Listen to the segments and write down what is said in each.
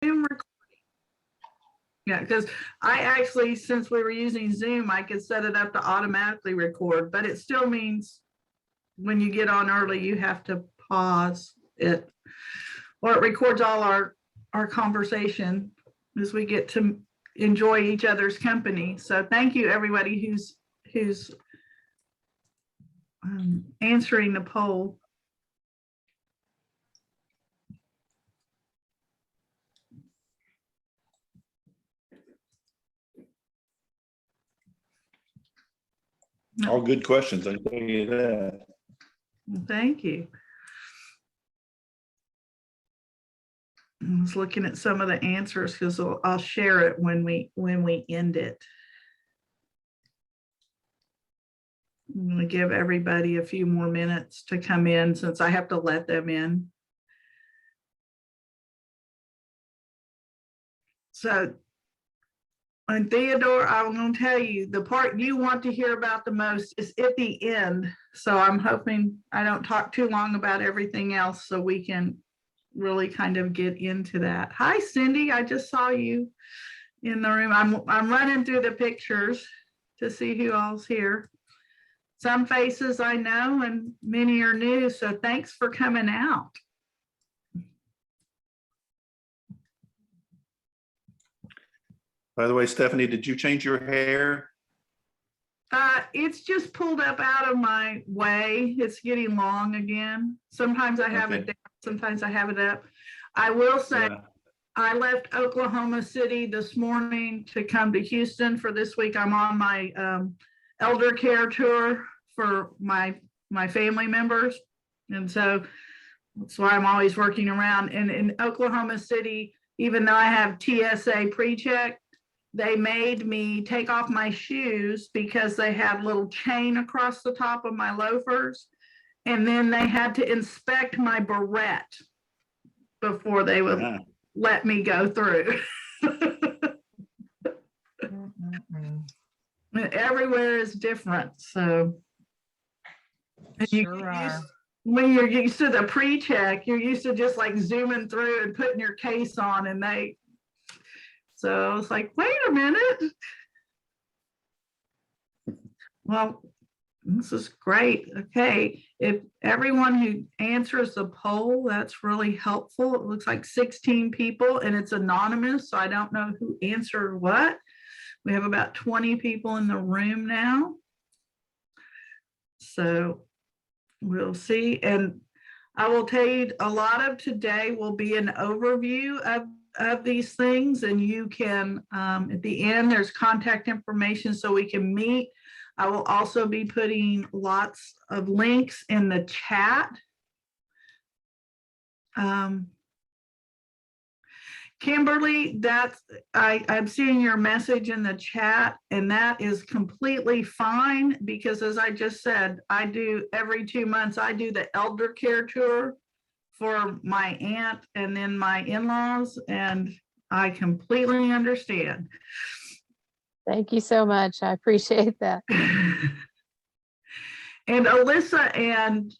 Zoom recording. Yeah, because I actually, since we were using Zoom, I could set it up to automatically record, but it still means when you get on early, you have to pause it, or it records all our conversation as we get to enjoy each other's company. So thank you, everybody who's answering the poll. All good questions, I tell you that. Thank you. I was looking at some of the answers because I'll share it when we end it. I'm going to give everybody a few more minutes to come in since I have to let them in. So, and Theodore, I'm going to tell you, the part you want to hear about the most is at the end. So I'm hoping I don't talk too long about everything else so we can really kind of get into that. Hi, Cindy, I just saw you in the room. I'm running through the pictures to see who all's here. Some faces I know and many are new, so thanks for coming out. By the way, Stephanie, did you change your hair? It's just pulled up out of my way. It's getting long again. Sometimes I have it down, sometimes I have it up. I will say, I left Oklahoma City this morning to come to Houston for this week. I'm on my elder care tour for my family members. And so that's why I'm always working around. And in Oklahoma City, even though I have TSA pre-check, they made me take off my shoes because they had a little chain across the top of my loafers. And then they had to inspect my barrette before they would let me go through. Everywhere is different. So when you're used to the pre-check, you're used to just like zooming through and putting your case on, and so it's like, wait a minute. Well, this is great. Okay, if everyone who answers the poll, that's really helpful. It looks like 16 people and it's anonymous, so I don't know who answered what. We have about 20 people in the room now. So we'll see. And I will tell you, a lot of today will be an overview of these things, and you can at the end there's contact information so we can meet. I will also be putting lots of links in the chat. Kimberly, I'm seeing your message in the chat, and that is completely fine because, as I just said, I do every 2 months, I do the elder care tour for my aunt and then my in-laws, and I completely understand. Thank you so much. I appreciate that. And Alyssa and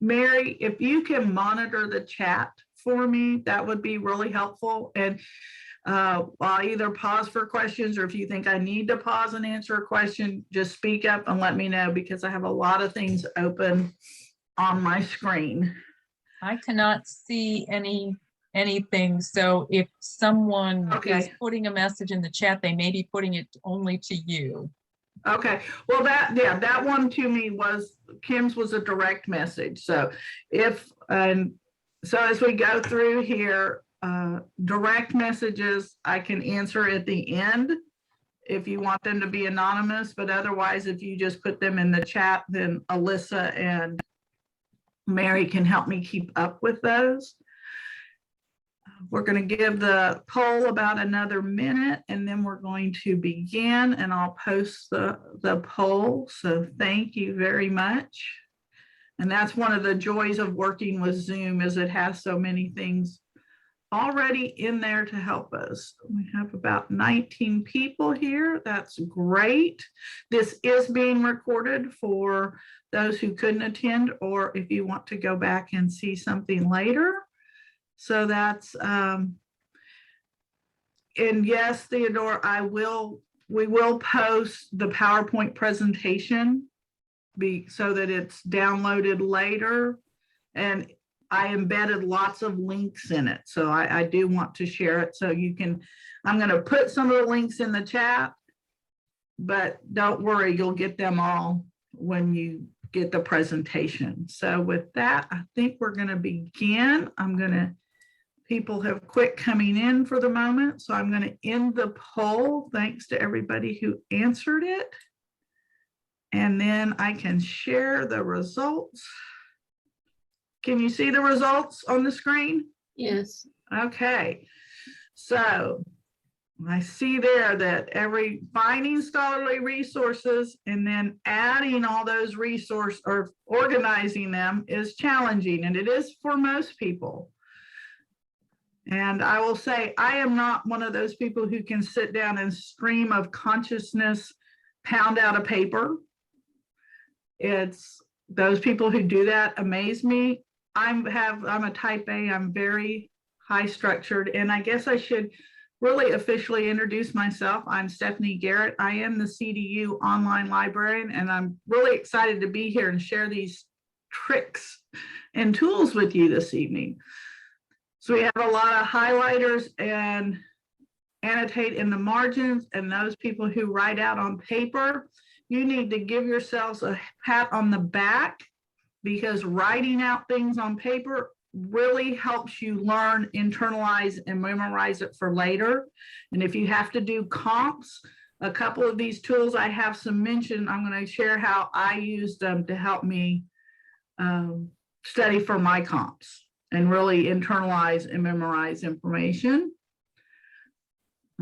Mary, if you can monitor the chat for me, that would be really helpful. And I'll either pause for questions, or if you think I need to pause and answer a question, just speak up and let me know, because I have a lot of things open on my screen. I cannot see anything. So if someone is putting a message in the chat, they may be putting it only to you. Okay, well that one to me was Kim's was a direct message. So so as we go through here, direct messages I can answer at the end if you want them to be anonymous, but otherwise if you just put them in the chat, then Alyssa and Mary can help me keep up with those. We're going to give the poll about another minute, and then we're going to begin, and I'll post the poll. So thank you very much. And that's one of the joys of working with Zoom, is it has so many things already in there to help us. We have about 19 people here. That's great. This is being recorded for those who couldn't attend, or if you want to go back and see something later. So that's And yes, Theodore, we will post the PowerPoint presentation so that it's downloaded later. And I embedded lots of links in it. So I do want to share it so you can, I'm going to put some of the links in the chat, but don't worry, you'll get them all when you get the presentation. So with that, I think we're going to begin. People have quit coming in for the moment, so I'm going to end the poll. Thanks to everybody who answered it. And then I can share the results. Can you see the results on the screen? Yes. Okay, so I see there that finding scholarly resources and then adding all those resources or organizing them is challenging, and it is for most people. And I will say, I am not one of those people who can sit down and stream of consciousness, pound out a paper. It's those people who do that amaze me. I'm a type A, I'm very high structured, and I guess I should really officially introduce myself. I'm Stephanie Garrett. I am the CDU online librarian, and I'm really excited to be here and share these tricks and tools with you this evening. So we have a lot of highlighters and annotate in the margins, and those people who write out on paper, you need to give yourselves a pat on the back, because writing out things on paper really helps you learn, internalize, and memorize it for later. And if you have to do comps, a couple of these tools I have some mention, I'm going to share how I use them to help me study for my comps and really internalize and memorize information.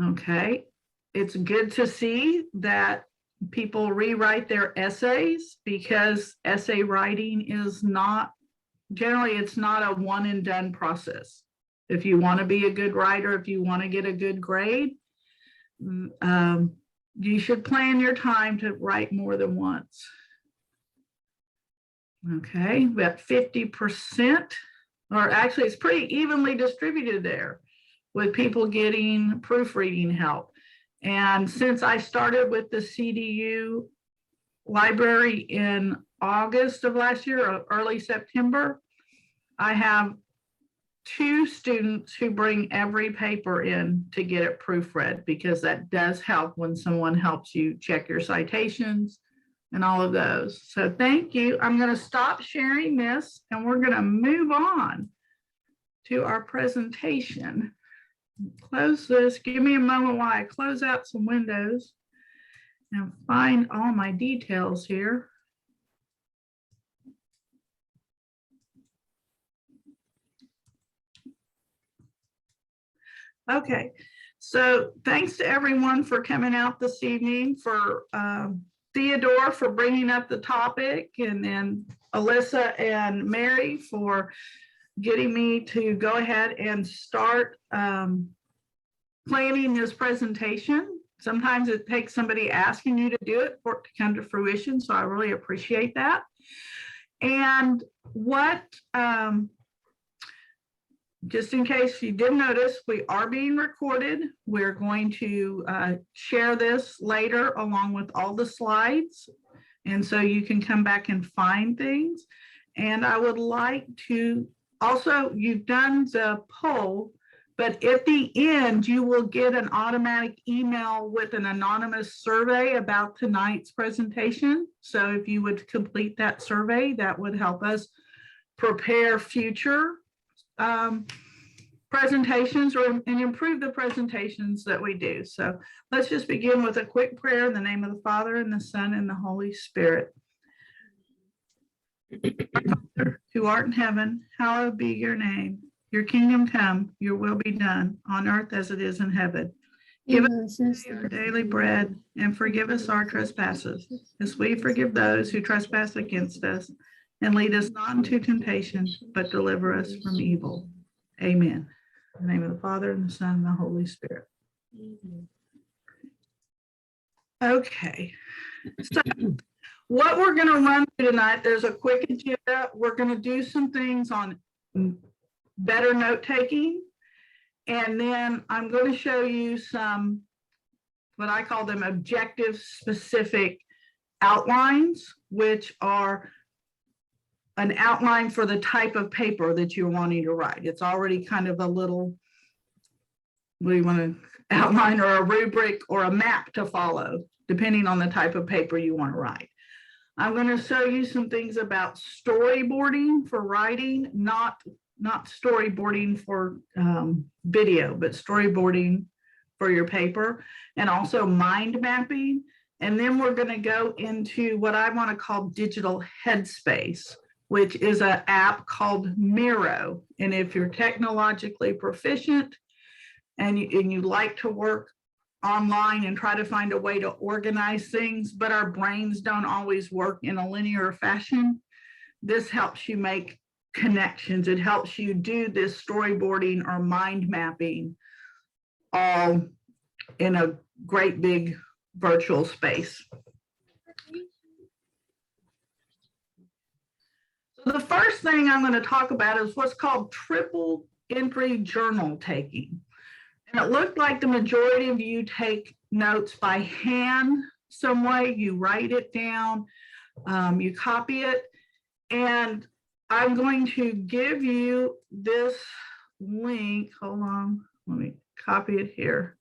Okay, it's good to see that people rewrite their essays, because essay writing is not, generally it's not a one and done process. If you want to be a good writer, if you want to get a good grade, you should plan your time to write more than once. Okay, about 50%, or actually it's pretty evenly distributed there, with people getting proofreading help. And since I started with the CDU library in August of last year, or early September, I have 2 students who bring every paper in to get it proofread, because that does help when someone helps you check your citations and all of those. So thank you. I'm going to stop sharing this, and we're going to move on to our presentation. Close this. Give me a moment while I close out some windows and find all my details here. Okay, so thanks to everyone for coming out this evening, for Theodore for bringing up the topic, and then Alyssa and Mary for getting me to go ahead and start planning this presentation. Sometimes it takes somebody asking you to do it for it to come to fruition, so I really appreciate that. And what, just in case you didn't notice, we are being recorded. We're going to share this later along with all the slides, and so you can come back and find things. And I would like to also, you've done the poll, but at the end, you will get an automatic email with an anonymous survey about tonight's presentation. So if you would complete that survey, that would help us prepare future presentations and improve the presentations that we do. So let's just begin with a quick prayer in the name of the Father, and the Son, and the Holy Spirit. Father, who art in heaven, hallowed be your name. Your kingdom come, your will be done on earth as it is in heaven. Give us our daily bread, and forgive us our trespasses, as we forgive those who trespass against us. And lead us not into temptation, but deliver us from evil. Amen. In the name of the Father, and the Son, and the Holy Spirit. Okay. So what we're going to run through tonight, there's a quick agenda. We're going to do some things on better note taking And then I'm going to show you some, what I call them objective specific outlines, which are an outline for the type of paper that you're wanting to write. It's already kind of a little, what do you want to outline, or a rubric or a map to follow, depending on the type of paper you want to write. I'm going to show you some things about storyboarding for writing, not storyboarding for video, but storyboarding for your paper, and also mind mapping. And then we're going to go into what I want to call digital Headspace, which is an app called Miro. And if you're technologically proficient and you like to work online and try to find a way to organize things, but our brains don't always work in a linear fashion, this helps you make connections. It helps you do this storyboarding or mind mapping all in a great big virtual space. So the first thing I'm going to talk about is what's called triple entry journal taking. And it looked like the majority of you take notes by hand some way. You write it down, you copy it, and I'm going to give you this link. Hold on, let me copy it here.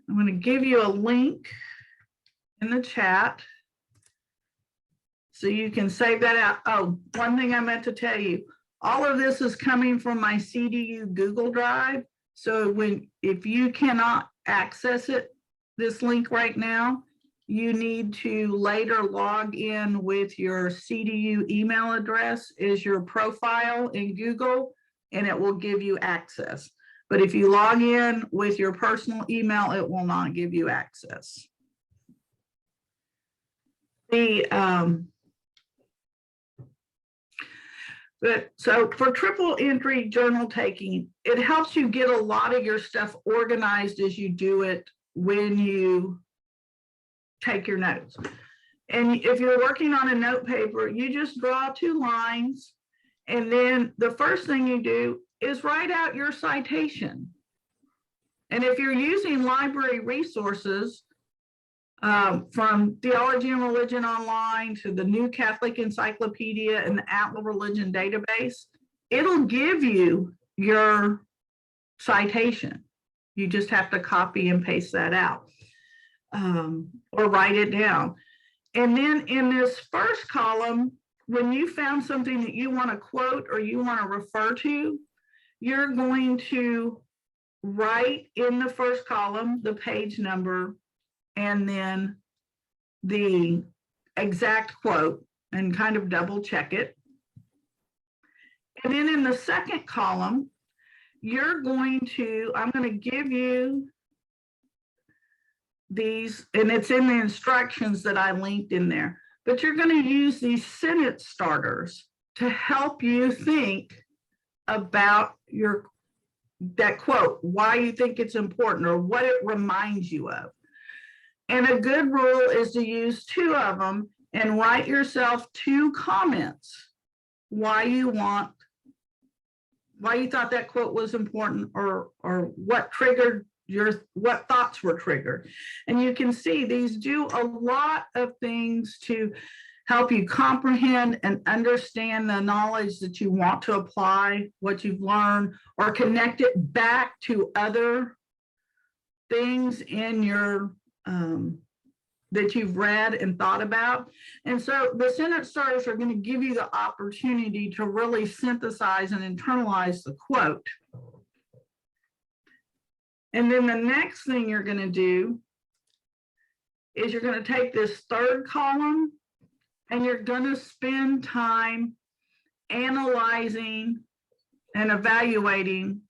I'm going to give you a link in the chat so you can save that out. Oh, one thing I meant to tell you, all of this is coming from my CDU Google Drive. So if you cannot access it, this link right now, you need to later log in with your CDU email address as your profile in Google, and it will give you access. But if you log in with your personal email, it will not give you access. So for triple entry journal taking, it helps you get a lot of your stuff organized as you do it when you take your notes. And if you're working on a note paper, you just draw 2 lines. And then the first thing you do is write out your citation. And if you're using library resources, from Theology and Religion Online to the New Catholic Encyclopedia and the Atlas Religion Database, it'll give you your citation. You just have to copy and paste that out, or write it down. And then in this first column, when you found something that you want to quote or you want to refer to, you're going to write in the first column the page number and then the exact quote and kind of double check it. And then in the second column, I'm going to give you these, and it's in the instructions that I linked in there, but you're going to use these sentence starters to help you think about that quote, why you think it's important or what it reminds you of. And a good rule is to use 2 of them and write yourself 2 comments why you thought that quote was important, or what triggered what thoughts were triggered. And you can see these do a lot of things to help you comprehend and understand the knowledge that you want to apply, what you've learned, or connect it back to other things in your that you've read and thought about. And so the sentence starters are going to give you the opportunity to really synthesize and internalize the quote. And then the next thing you're going to do is you're going to take this third column and you're going to spend time analyzing and evaluating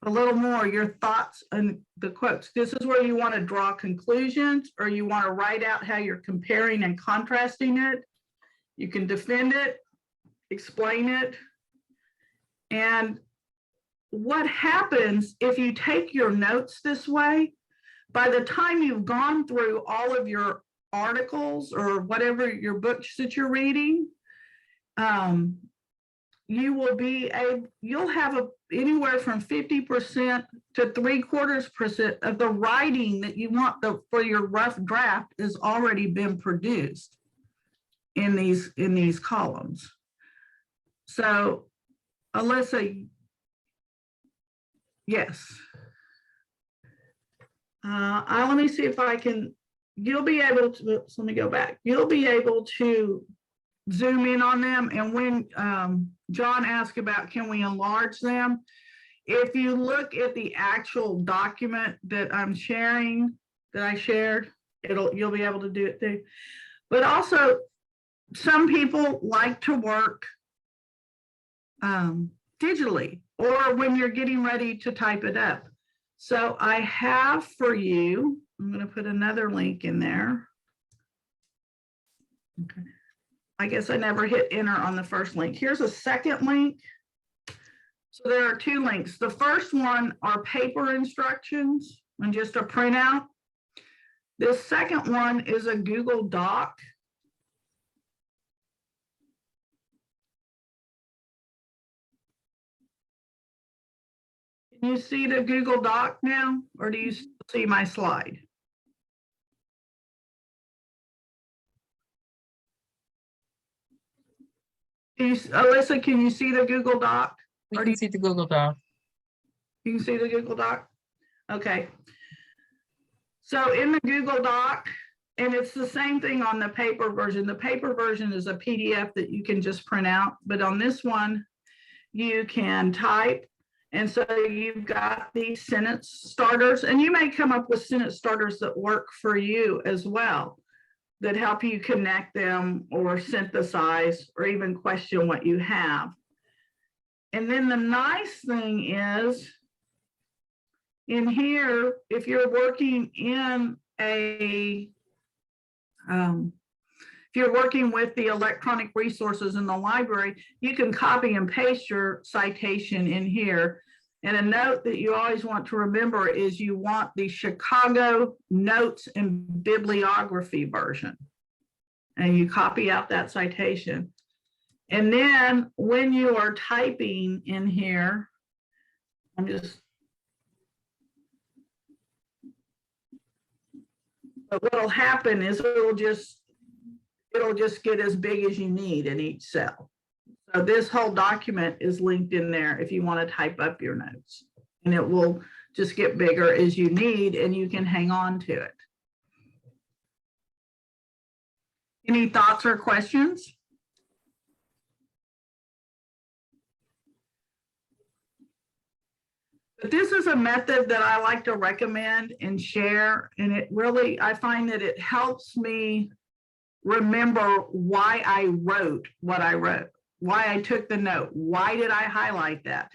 a little more your thoughts and the quotes. This is where you want to draw conclusions, or you want to write out how you're comparing and contrasting it. You can defend it, explain it. And what happens if you take your notes this way, by the time you've gone through all of your articles or whatever your books that you're reading, you'll have anywhere from 50% to 3/4% of the writing that you want for your rough draft has already been produced in these columns. So Alyssa, yes. Let me see if I can, you'll be able to, oops, let me go back. You'll be able to zoom in on them. And when John asked about, can we enlarge them? If you look at the actual document that I'm sharing, that I shared, you'll be able to do it too. But also, some people like to work digitally, or when you're getting ready to type it up. So I have for you, I'm going to put another link in there. Okay. I guess I never hit enter on the first link. Here's a second link. So there are 2 links. The first one are paper instructions and just a printout. The second one is a Google Doc. Can you see the Google Doc now, or do you see my slide? Alyssa, can you see the Google Doc? We can see the Google Doc. You can see the Google Doc? Okay. So in the Google Doc, and it's the same thing on the paper version. The paper version is a PDF that you can just print out, but on this one, you can type. And so you've got these sentence starters, and you may come up with sentence starters that work for you as well, that help you connect them or synthesize or even question what you have. And then the nice thing is, in here, if you're working in if you're working with the electronic resources in the library, you can copy and paste your citation in here. And a note that you always want to remember is you want the Chicago Notes and Bibliography version. And you copy out that citation. And then when you are typing in here, but what'll happen is it'll just get as big as you need in each cell. So this whole document is linked in there if you want to type up your notes, and it will just get bigger as you need, and you can hang on to it. Any thoughts or questions? But this is a method that I like to recommend and share, and it really, I find that it helps me remember why I wrote what I wrote, why I took the note, why did I highlight that?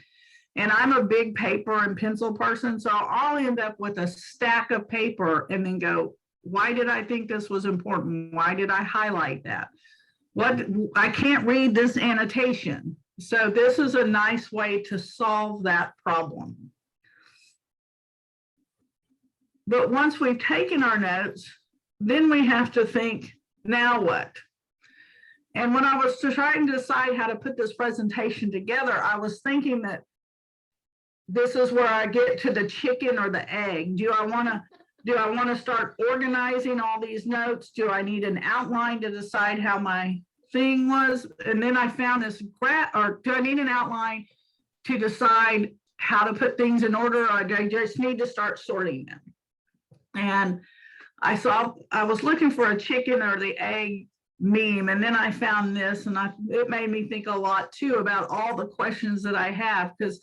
And I'm a big paper and pencil person, so I'll end up with a stack of paper and then go, why did I think this was important? Why did I highlight that? I can't read this annotation. So this is a nice way to solve that problem. But once we've taken our notes, then we have to think, now what? And when I was trying to decide how to put this presentation together, I was thinking that this is where I get to the chicken or the egg. Do I want to start organizing all these notes? Do I need an outline to decide how my thing was? And then I found this or do I need an outline to decide how to put things in order, or do I just need to start sorting them? And I was looking for a chicken or the egg meme, and then I found this, and it made me think a lot too about all the questions that I have, because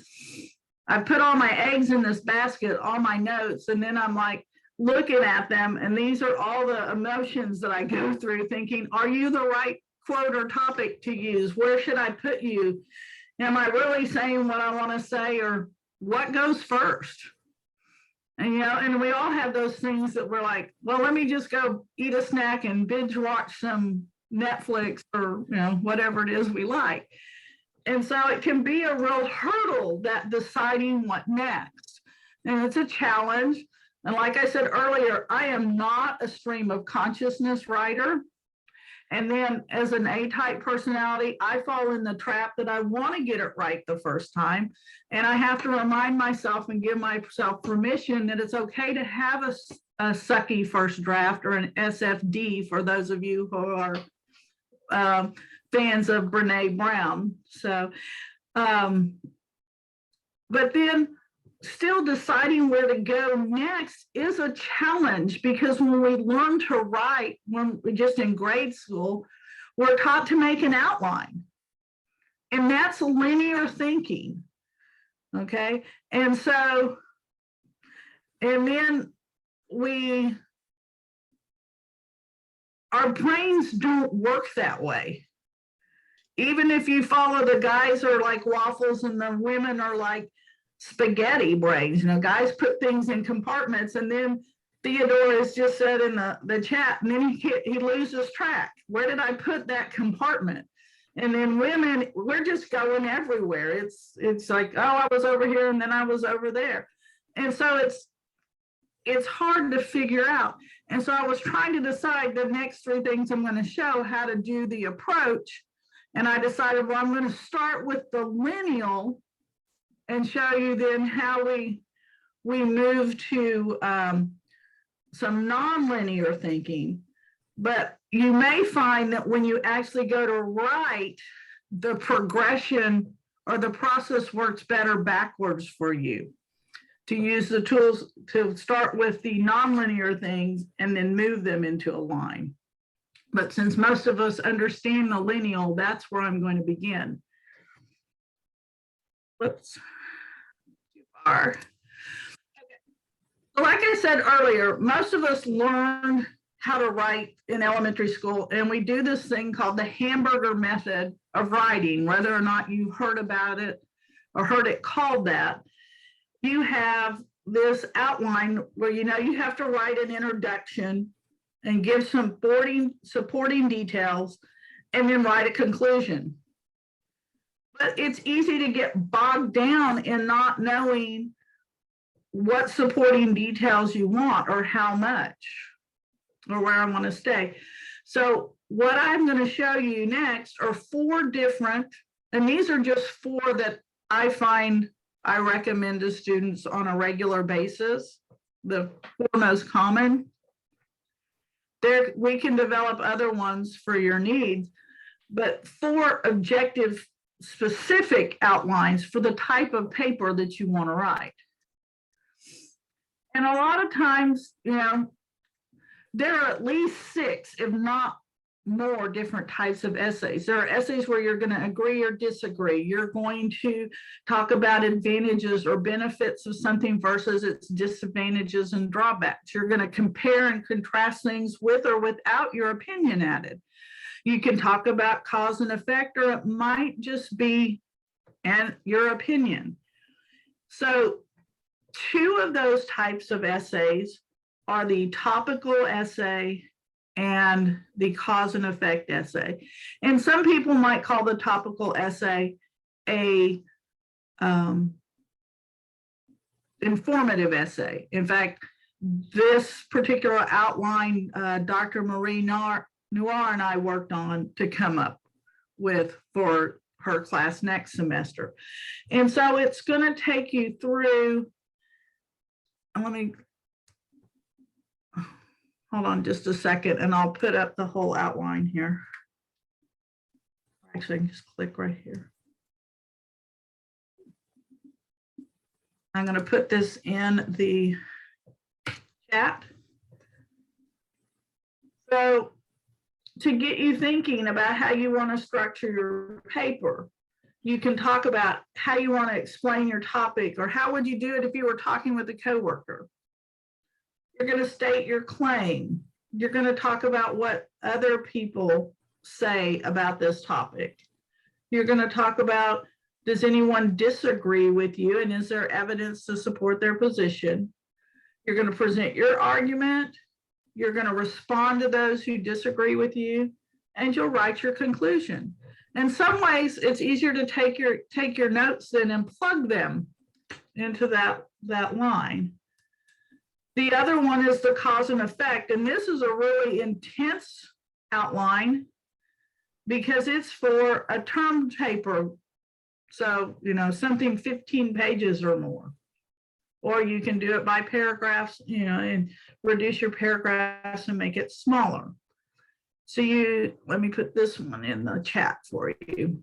I put all my eggs in this basket, all my notes, and then I'm like looking at them, and these are all the emotions that I go through thinking, are you the right quote or topic to use? Where should I put you? Am I really saying what I want to say, or what goes first? And, and we all have those things that we're like, well, let me just go eat a snack and binge watch some Netflix or, whatever it is we like. And so it can be a real hurdle, that deciding what next. And it's a challenge. And like I said earlier, I am not a stream of consciousness writer. And then as an A-type personality, I fall in the trap that I want to get it right the first time. And I have to remind myself and give myself permission that it's okay to have a sucky first draft, or an SFD for those of you who are fans of Brene Brown. So, but then still deciding where to go next is a challenge, because when we learn to write, when we're just in grade school, we're taught to make an outline. And that's linear thinking. Okay. And so, and then our brains don't work that way. Even if you follow, the guys are like waffles and the women are like spaghetti brains. You know, guys put things in compartments, and then Theodore has just said in the chat, and then he loses track. Where did I put that compartment? And then women, we're just going everywhere. It's like, oh, I was over here and then I was over there. And so it's hard to figure out. And so I was trying to decide the next 3 things I'm going to show how to do the approach. And I decided, well, I'm going to start with the lineal and show you then how we move to some nonlinear thinking. But you may find that when you actually go to write, the progression or the process works better backwards for you, to use the tools to start with the nonlinear things and then move them into a line. But since most of us understand the lineal, that's where I'm going to begin. Whoops. Too far. So like I said earlier, most of us learn how to write in elementary school, and we do this thing called the Hamburger method of writing. Whether or not you've heard about it or heard it called that, you have this outline where you have to write an introduction and give some supporting details, and then write a conclusion. But it's easy to get bogged down in not knowing what supporting details you want, or how much, or where I want to stay. So what I'm going to show you next are 4 different, and these are just 4 that I find I recommend to students on a regular basis, the 4 most common. There, we can develop other ones for your needs, but 4 objective specific outlines for the type of paper that you want to write. And a lot of times, there are at least 6, if not more, different types of essays. There are essays where you're going to agree or disagree. You're going to talk about advantages or benefits of something versus its disadvantages and drawbacks. You're going to compare and contrast things with or without your opinion added. You can talk about cause and effect, or it might just be your opinion. So 2 of those types of essays are the topical essay and the cause and effect essay. And some people might call the topical essay a informative essay. In fact, this particular outline, Dr. Marie Noir and I worked on to come up with for her class next semester. And so it's going to take you through, let me hold on just a second, and I'll put up the whole outline here. Actually, I can just click right here. I'm going to put this in the chat. So to get you thinking about how you want to structure your paper, you can talk about how you want to explain your topic, or how would you do it if you were talking with a coworker. You're going to state your claim. You're going to talk about what other people say about this topic. You're going to talk about, does anyone disagree with you, and is there evidence to support their position? You're going to present your argument. You're going to respond to those who disagree with you, and you'll write your conclusion. In some ways, it's easier to take your notes then and plug them into that line. The other one is the cause and effect, and this is a really intense outline because it's for a term paper. So, something 15 pages or more. Or you can do it by paragraphs, and reduce your paragraphs and make it smaller. So let me put this one in the chat for you.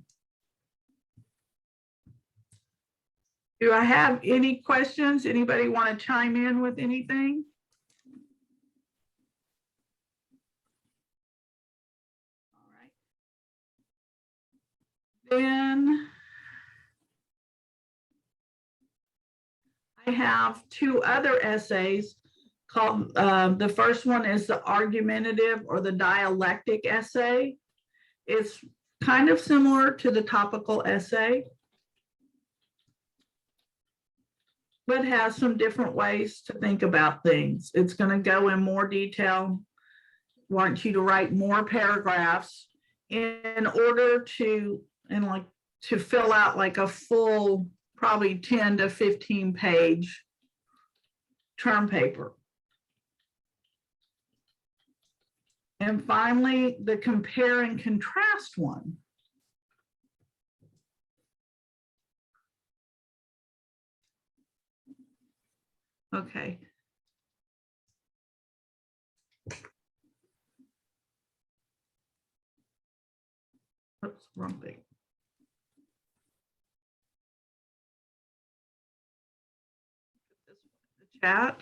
Do I have any questions? Anybody want to chime in with anything? All right. Then I have two other essays called, the first one is the argumentative or the dialectic essay. It's kind of similar to the topical essay, but has some different ways to think about things. It's going to go in more detail, want you to write more paragraphs in order to, to fill out like a full, probably 10 to 15 page term paper. And finally, the compare and contrast one. Okay. Oops, wrong thing. The chat.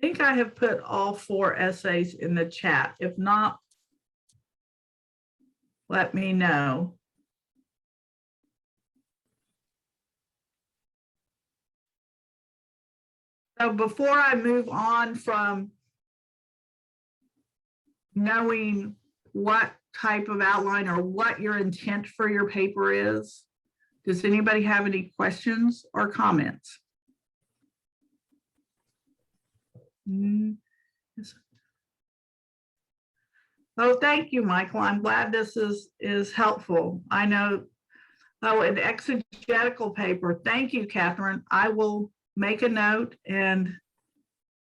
I think I have put all 4 essays in the chat. If not, let me know. So before I move on from knowing what type of outline or what your intent for your paper is, does anybody have any questions or comments? Oh, thank you, Michael. I'm glad this is helpful. I know, an exegetical paper. Thank you, Catherine. I will make a note and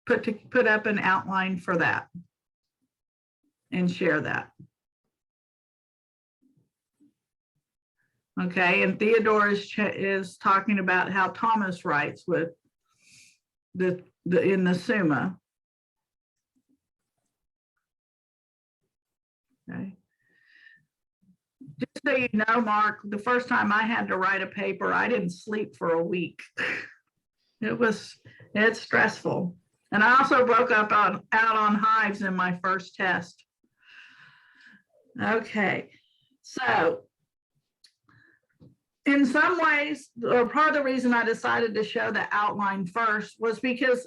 put up an outline for that and share that. Okay, and Theodore is talking about how Thomas writes with in the Summa. Okay. Just so you know, Mark, the first time I had to write a paper, I didn't sleep for a week. It's stressful. And I also broke up out on hives in my first test. Okay, so in some ways, or part of the reason I decided to show the outline first was because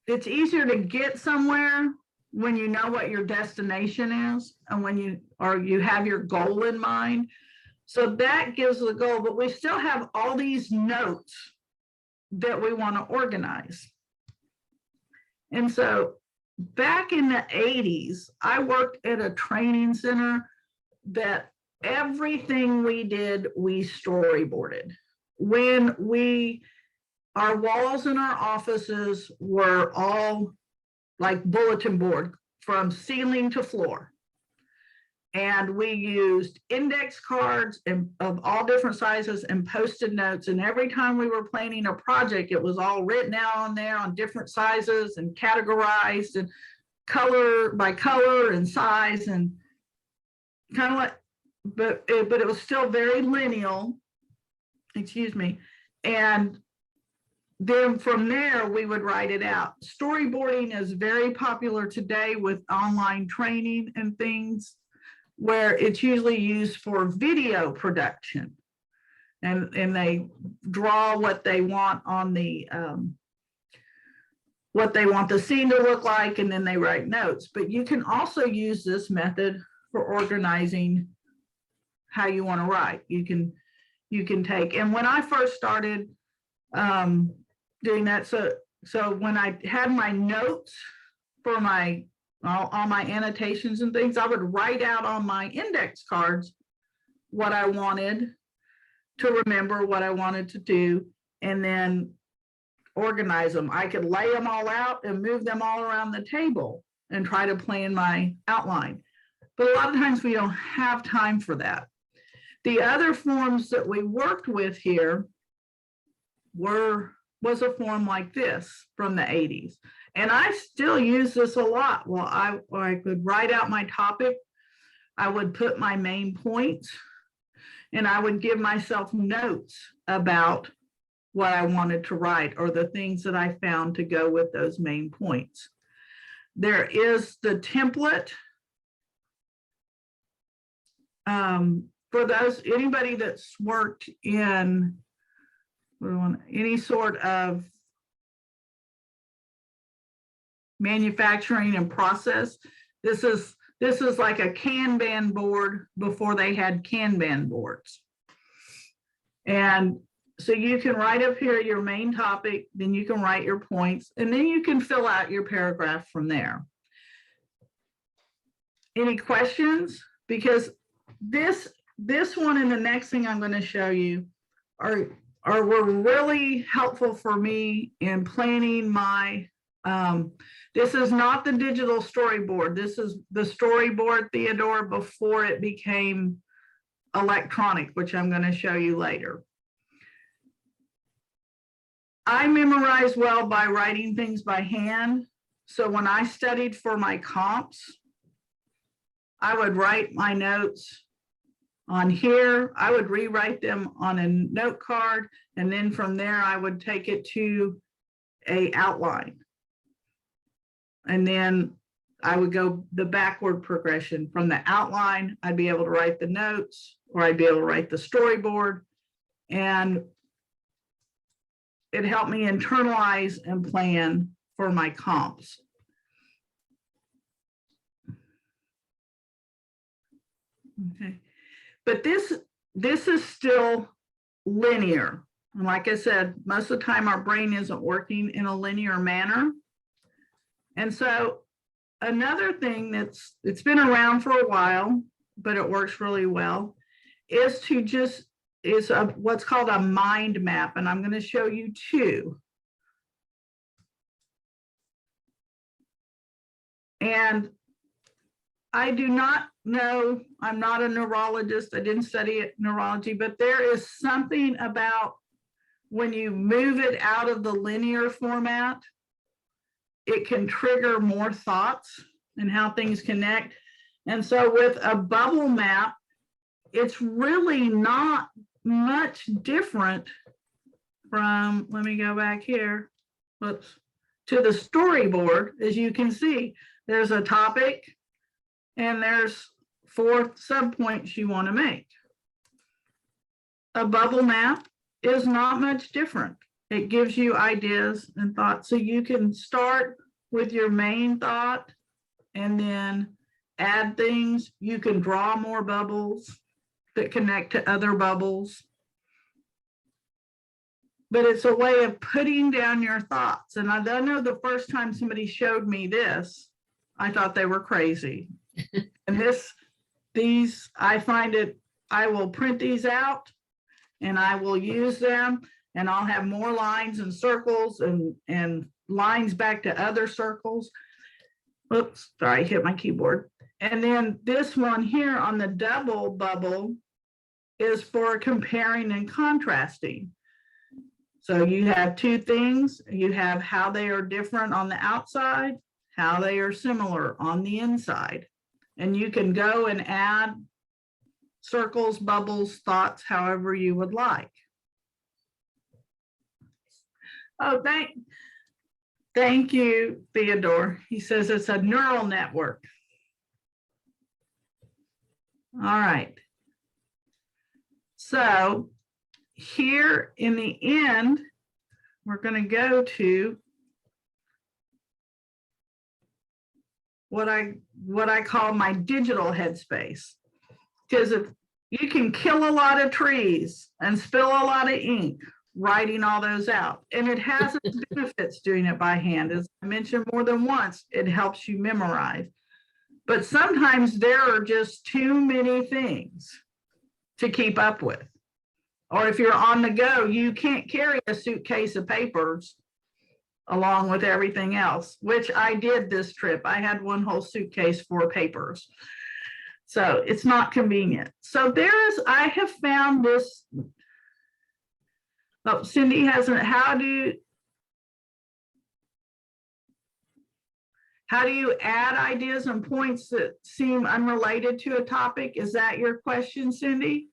it's easier to get somewhere when you know what your destination is and when you have your goal in mind. So that gives the goal, but we still have all these notes that we want to organize. And so back in the 80s, I worked at a training center that everything we did, we storyboarded. When our walls in our offices were all like bulletin board from ceiling to floor. And we used index cards of all different sizes and Post-it notes. And every time we were planning a project, it was all written out on there on different sizes and categorized and color by color and size and kind of like, but it was still very lineal, excuse me. And then from there, we would write it out. Storyboarding is very popular today with online training and things where it's usually used for video production. And they draw what they want on the, what they want the scene to look like, and then they write notes. But you can also use this method for organizing how you want to write. You can take, and when I first started doing that, so when I had my notes for all my annotations and things, I would write out on my index cards what I wanted to remember what I wanted to do and then organize them. I could lay them all out and move them all around the table and try to plan my outline. But a lot of times we don't have time for that. The other forms that we worked with here was a form like this from the 80s. And I still use this a lot. Well, I could write out my topic. I would put my main points and I would give myself notes about what I wanted to write or the things that I found to go with those main points. There is the template. For anybody that's worked in any sort of manufacturing and process, this is like a Kanban board before they had Kanban boards. And so you can write up here your main topic, then you can write your points, and then you can fill out your paragraph from there. Any questions? Because this one and the next thing I'm going to show you were really helpful for me in planning my, this is not the digital storyboard. This is the storyboard, Theodore, before it became electronic, which I'm going to show you later. I memorize well by writing things by hand. So when I studied for my comps, I would write my notes on here. I would rewrite them on a note card. And then from there, I would take it to an outline. And then I would go the backward progression. From the outline, I'd be able to write the notes, or I'd be able to write the storyboard. And it helped me internalize and plan for my comps. Okay, but this is still linear. And like I said, most of the time our brain isn't working in a linear manner. And so another thing it's been around for a while, but it works really well, is what's called a mind map. And I'm going to show you two. And I do not know, I'm not a neurologist, I didn't study neurology, but there is something about when you move it out of the linear format, it can trigger more thoughts and how things connect. And so with a bubble map, it's really not much different from, let me go back here, whoops, to the storyboard. As you can see, there's a topic and there's 4 subpoints you want to make. A bubble map is not much different. It gives you ideas and thoughts. So you can start with your main thought and then add things. You can draw more bubbles that connect to other bubbles. But it's a way of putting down your thoughts. And I know the first time somebody showed me this, I thought they were crazy. And these, I find it, I will print these out and I will use them, and I'll have more lines and circles and lines back to other circles. Oops, sorry, I hit my keyboard. And then this one here on the double bubble is for comparing and contrasting. So you have two things. You have how they are different on the outside, how they are similar on the inside. And you can go and add circles, bubbles, thoughts, however you would like. Oh, thank you, Theodore. He says it's a neural network. All right. So here in the end, we're going to go to what I call my digital headspace. Because if you can kill a lot of trees and spill a lot of ink writing all those out, and it has its benefits doing it by hand. As I mentioned more than once, it helps you memorize. But sometimes there are just too many things to keep up with, Or if you're on the go, you can't carry a suitcase of papers along with everything else, which I did this trip. I had one whole suitcase for papers. So it's not convenient. So I have found this. Oh, Cindy hasn't, how do you add ideas and points that seem unrelated to a topic? Is that your question, Cindy?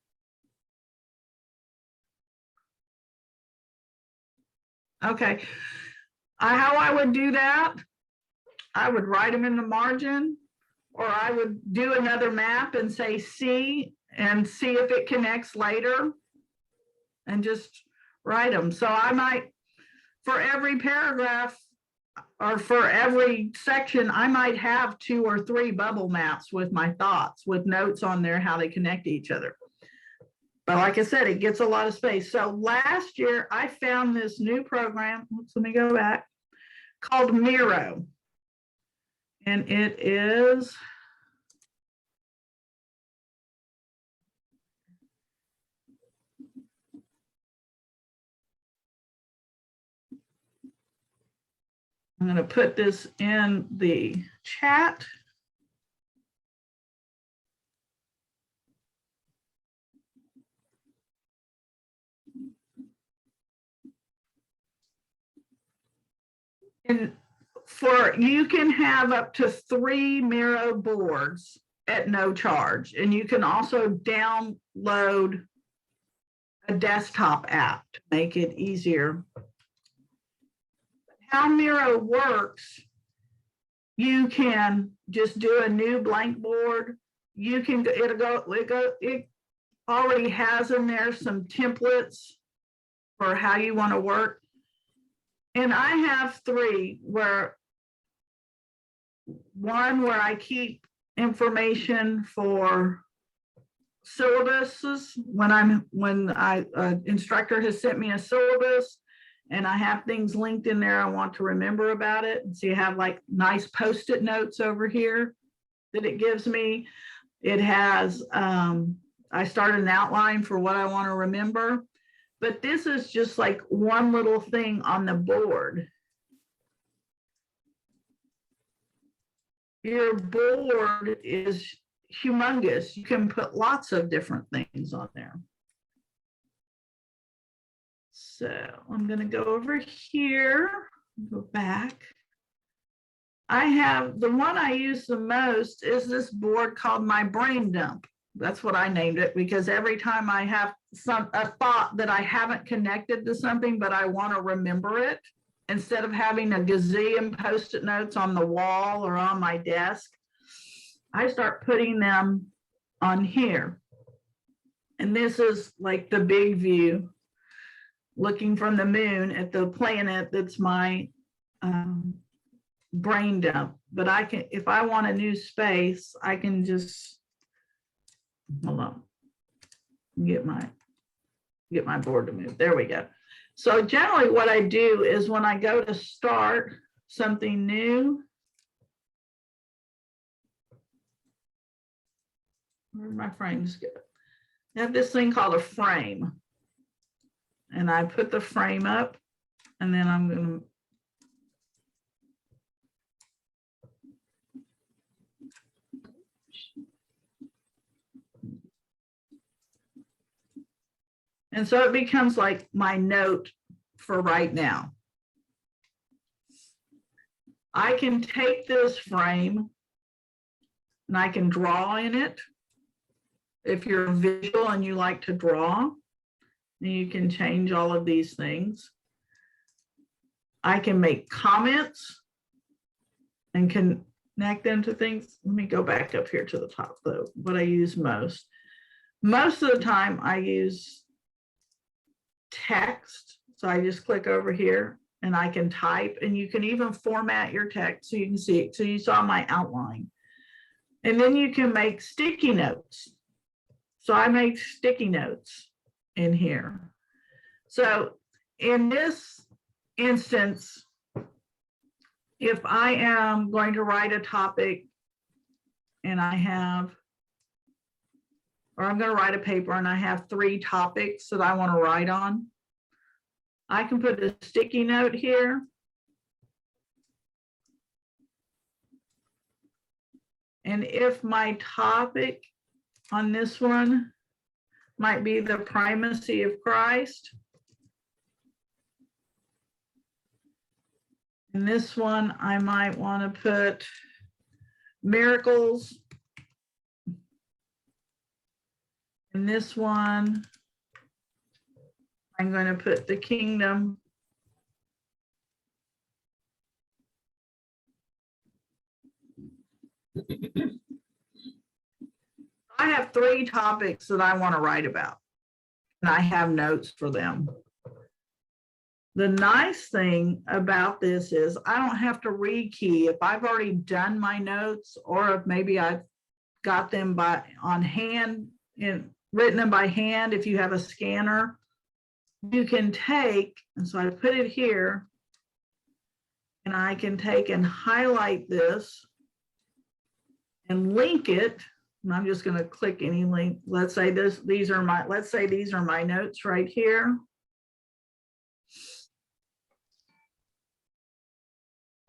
Okay. How I would do that, I would write them in the margin, or I would do another map and say see, and see if it connects later, and just write them. So I might, for every paragraph or for every section, I might have 2 or 3 bubble maps with my thoughts, with notes on there, how they connect to each other. But like I said, it gets a lot of space. So last year I found this new program, let me go back, called Miro. And it is, I'm going to put this in the chat. And you can have up to 3 Miro boards at no charge. And you can also download a desktop app to make it easier. How Miro works, you can just do a new blank board. You can, it already has in there some templates for how you want to work. And I have 3 where one where I keep information for syllabuses when instructor has sent me a syllabus and I have things linked in there I want to remember about it. And so you have like nice post-it notes over here that it gives me. It has, I started an outline for what I want to remember, but this is just like one little thing on the board. Your board is humongous. You can put lots of different things on there. So I'm going to go over here, go back. I have the one I use the most is this board called my brain dump. That's what I named it, because every time I have a thought that I haven't connected to something, but I want to remember it, instead of having a gazillion post-it notes on the wall or on my desk, I start putting them on here. And this is like the big view, looking from the moon at the planet that's my brain dump. But I can, if I want a new space, I can just, hold on, get my board to move. There we go. So generally what I do is when I go to start something new, where are my frames go? I have this thing called a frame. And I put the frame up, and then I'm going to and so it becomes like my note for right now. I can take this frame and I can draw in it. If you're visual and you like to draw, then you can change all of these things. I can make comments and connect them to things. Let me go back up here to the top though, what I use most. Most of the time I use text. So I just click over here and I can type, and you can even format your text so you can see it. So you saw my outline. And then you can make sticky notes. So I make sticky notes in here. So in this instance, if I am going to write a topic and I have, or I'm going to write a paper and I have 3 topics that I want to write on, I can put a sticky note here. And if my topic on this one might be the primacy of Christ, and this one I might want to put miracles. And this one, I'm going to put the kingdom. I have 3 topics that I want to write about, and I have notes for them. The nice thing about this is I don't have to rekey. If I've already done my notes, or if maybe I've got them on hand and written them by hand, if you have a scanner, you can take, and so I put it here, and I can take and highlight this and link it. And I'm just going to click any link. Let's say these are my notes right here.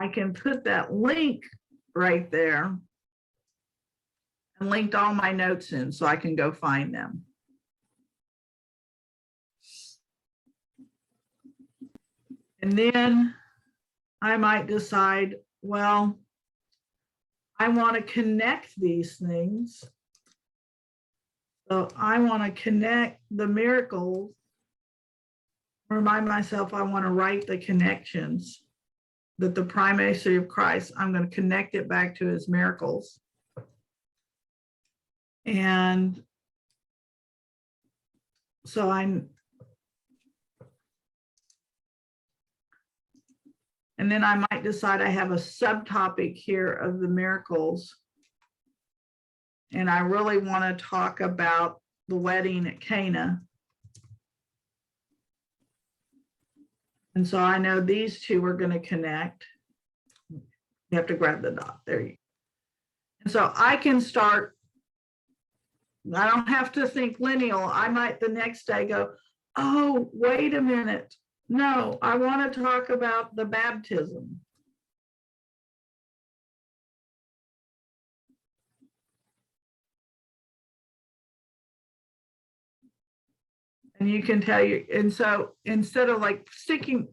I can put that link right there and linked all my notes in so I can go find them. And then I might decide, well, I want to connect these things. So I want to connect the miracles, remind myself I want to write the connections, that the primacy of Christ, I'm going to connect it back to his miracles. And so and then I might decide I have a subtopic here of the miracles. And I really want to talk about the wedding at Cana. And so I know these 2 are going to connect. You have to grab the dot. There you go. And so I can start. I don't have to think lineal. I might the next day go, oh, wait a minute. No, I want to talk about the baptism. And you can tell you, and so instead of like sticking,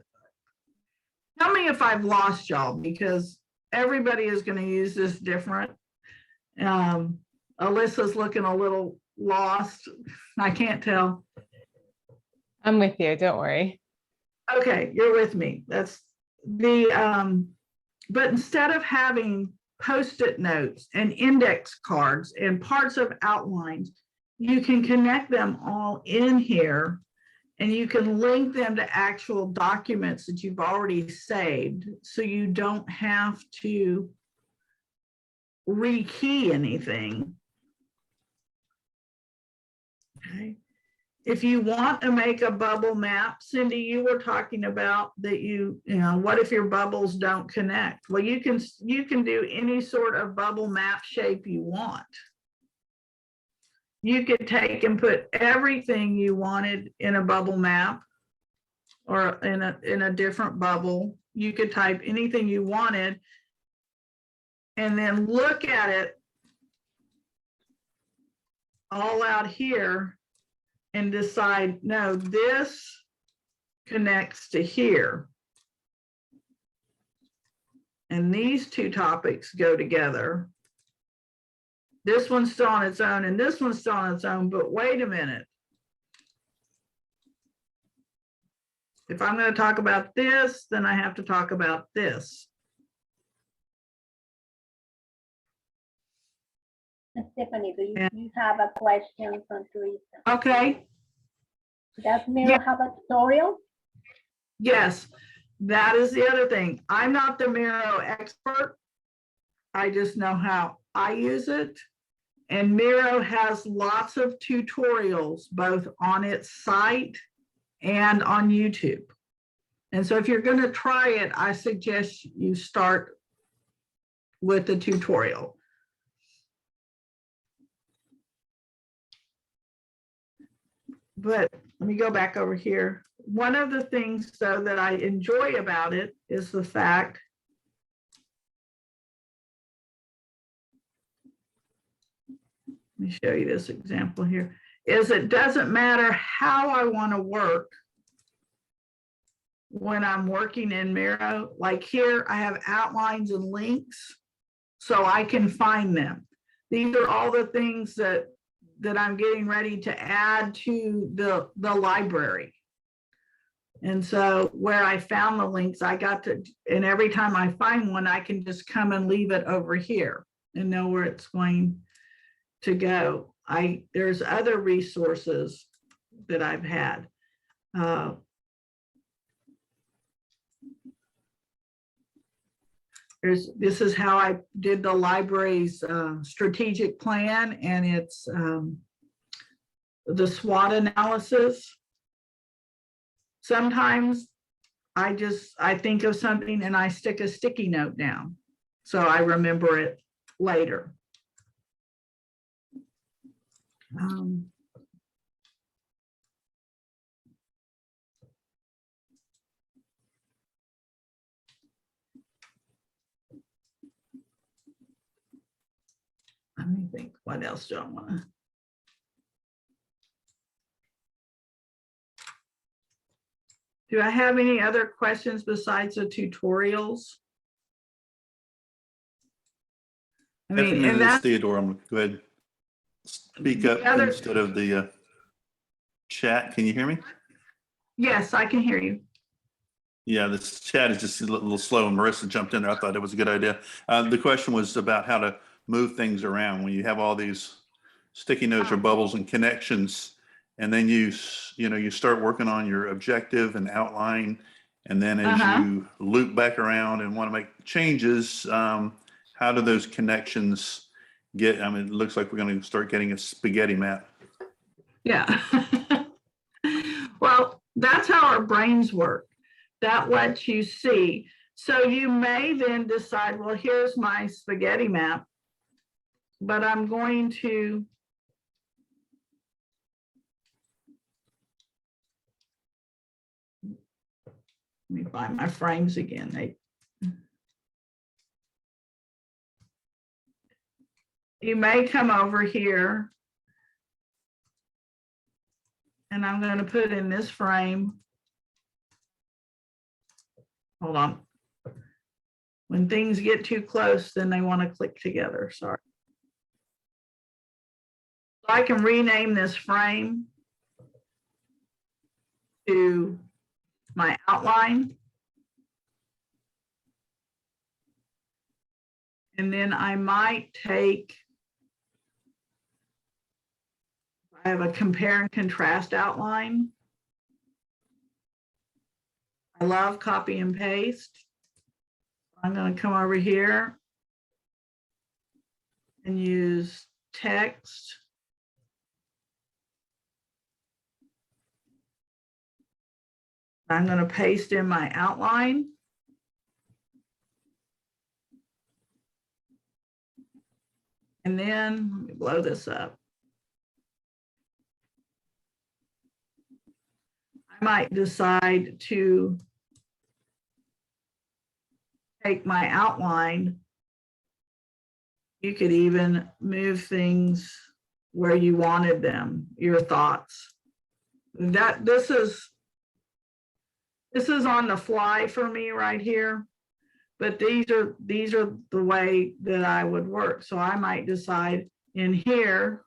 tell me if I've lost y'all, because everybody is going to use this different. Alyssa's looking a little lost. I can't tell. I'm with you. Don't worry. Okay, you're with me. That's the, but instead of having Post-it notes and index cards and parts of outlines, you can connect them all in here, and you can link them to actual documents that you've already saved, so you don't have to rekey anything. Okay. If you want to make a bubble map, Cindy, you were talking about that you know, what if your bubbles don't connect? Well, you can do any sort of bubble map shape you want. You could take and put everything you wanted in a bubble map or in a different bubble. You could type anything you wanted and then look at it all out here and decide, no, this connects to here. And these 2 topics go together. This one's still on its own and this one's still on its own, but wait a minute. If I'm going to talk about this, then I have to talk about this. Stephanie, do you have a question from Teresa? Okay. Does Miro have a tutorial? Yes, that is the other thing. I'm not the Miro expert. I just know how I use it. And Miro has lots of tutorials, both on its site and on YouTube. And so if you're going to try it, I suggest you start with the tutorial. But let me go back over here. One of the things though that I enjoy about it is the fact let me show you this example here, is it doesn't matter how I want to work when I'm working in Miro. Like here, I have outlines and links so I can find them. These are all the things that I'm getting ready to add to the library. And so where I found the links, I got to, and every time I find one, I can just come and leave it over here and know where it's going to go. There's other resources that I've had. This is how I did the library's strategic plan, and it's the SWOT analysis. Sometimes I think of something and I stick a sticky note down so I remember it later. Let me think, what else do I want to? Do I have any other questions besides the tutorials? I mean, Stephanie, and this is that's Theodore, I'm gonna go ahead. Speak up The other- instead of the chat. Can you hear me? yes, I can hear you. Yeah, this chat is just a little slow, and Marissa jumped in there. I thought it was a good idea. The question was about how to move things around when you have all these sticky notes or bubbles and connections, and then you start working on your objective and outline, and then as you loop back around and want to make changes, how do those connections get? I mean, it looks like we're going to start getting a spaghetti map. Yeah. Well, that's how our brains work. That lets you see. So you may then decide, well, here's my spaghetti map, but I'm going to let me find my frames again. You may come over here and I'm going to put in this frame. Hold on. When things get too close, then they want to click together. Sorry. So I can rename this frame to my outline. And then I might take, I have a compare and contrast outline. I love copy and paste. I'm going to come over here and use text. I'm going to paste in my outline. And then let me blow this up. I might decide to take my outline. You could even move things where you wanted them, your thoughts. This is on the fly for me right here, but these are the way that I would work. So I might decide in here,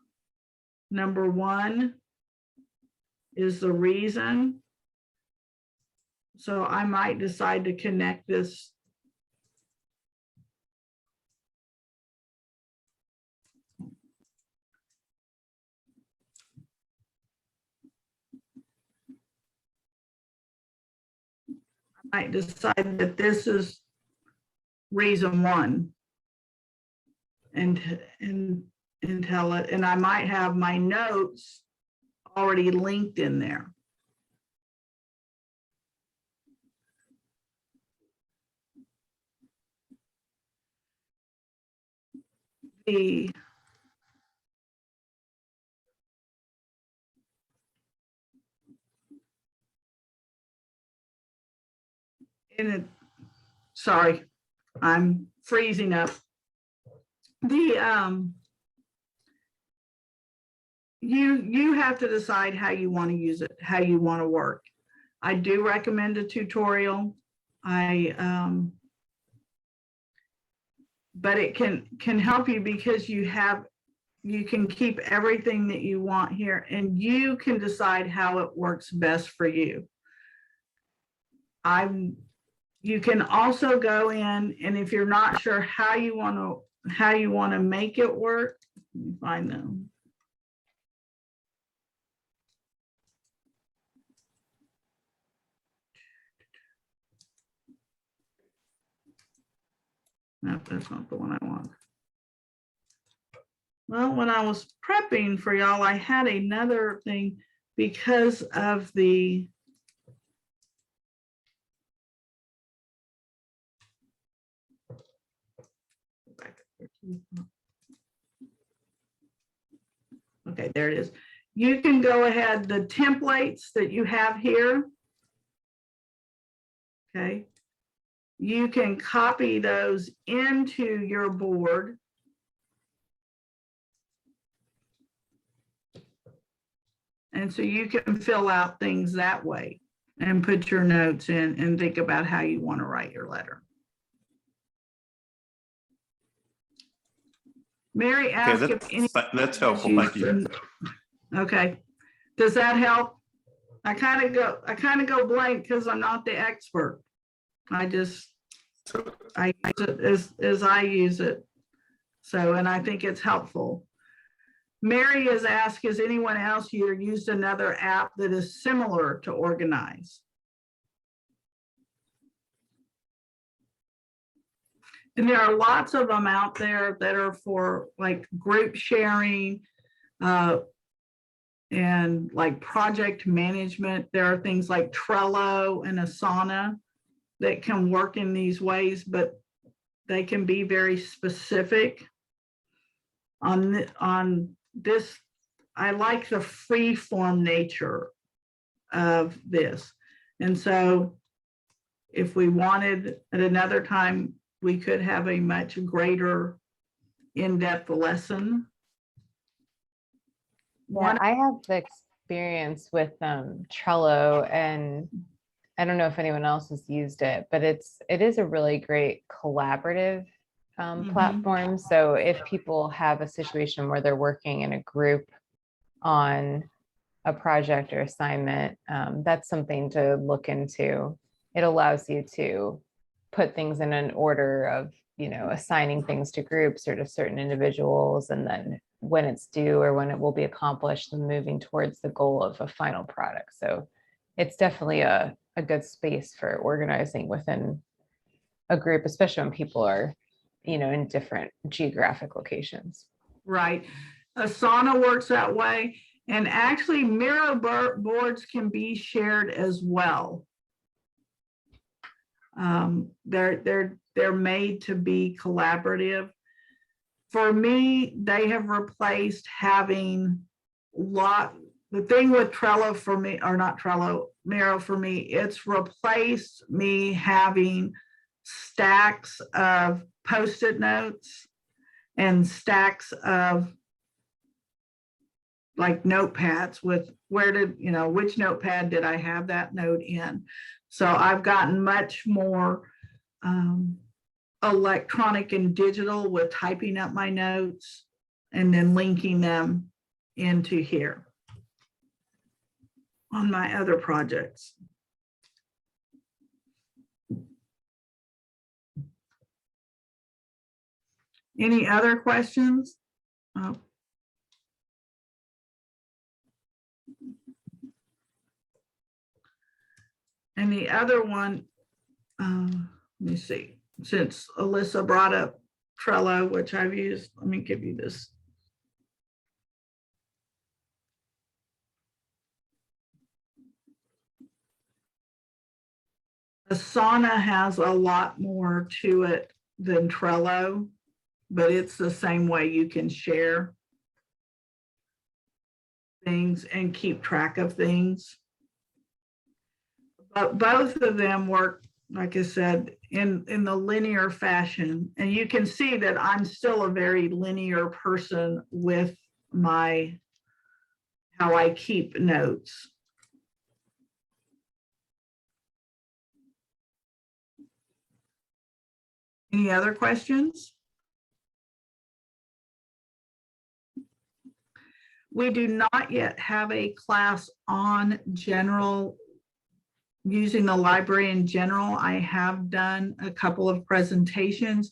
number 1 is the reason. So I might decide to connect this. I might decide that this is reason 1 and tell it, and I might have my notes already linked in there. sorry, I'm freezing up. You have to decide how you want to use it, how you want to work. I do recommend a tutorial. But it can help you because you can keep everything that you want here, and you can decide how it works best for you. You can also go in, and if you're not sure how you want to make it work, let me find them. No, that's not the one I want. Well, when I was prepping for y'all, I had another thing because of the okay, there it is. You can go ahead, the templates that you have here. Okay. You can copy those into your board. And so you can fill out things that way and put your notes in and think about how you want to write your letter. Mary asked if any. That's helpful. Thank you. Okay. Does that help? I kind of go blank because I'm not the expert. I use it as I use it. So, and I think it's helpful. Mary has asked, has anyone else here used another app that is similar to Organize? And there are lots of them out there that are for like group sharing and like project management. There are things like Trello and Asana that can work in these ways, but they can be very specific. On this, I like the free form nature of this. And so if we wanted at another time, we could have a much greater in-depth lesson. Yeah, I have the experience with Trello, and I don't know if anyone else has used it, but it is a really great collaborative platform. So if people have a situation where they're working in a group on a project or assignment, that's something to look into. It allows you to put things in an order of, assigning things to groups or to certain individuals, and then when it's due or when it will be accomplished and moving towards the goal of a final product. So it's definitely a good space for organizing within a group, especially when people are, in different geographic locations. Right. Asana works that way. And actually Miro boards can be shared as well. They're made to be collaborative. For me, they have replaced having the thing with Trello for me, or not Trello, Miro for me, it's replaced me having stacks of Post-it notes and stacks of like notepads with which notepad did I have that note in. So I've gotten much more electronic and digital with typing up my notes and then linking them into here on my other projects. Any other questions? Oh. And the other one, let me see, since Alyssa brought up Trello, which I've used, let me give you this. Asana has a lot more to it than Trello, but it's the same way you can share things and keep track of things. But both of them work like I said, in the linear fashion. And you can see that I'm still a very linear person with how I keep notes. Any other questions? We do not yet have a class on using the library in general. I have done a couple of presentations,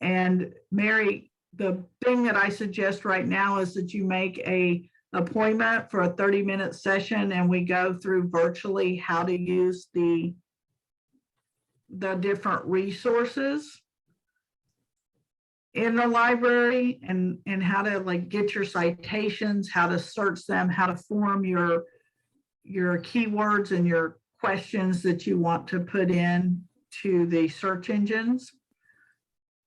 and Mary, the thing that I suggest right now is that you make an appointment for a 30-minute session, and we go through virtually how to use the different resources in the library, and how to like get your citations, how to search them, how to form your keywords and your questions that you want to put in to the search engines.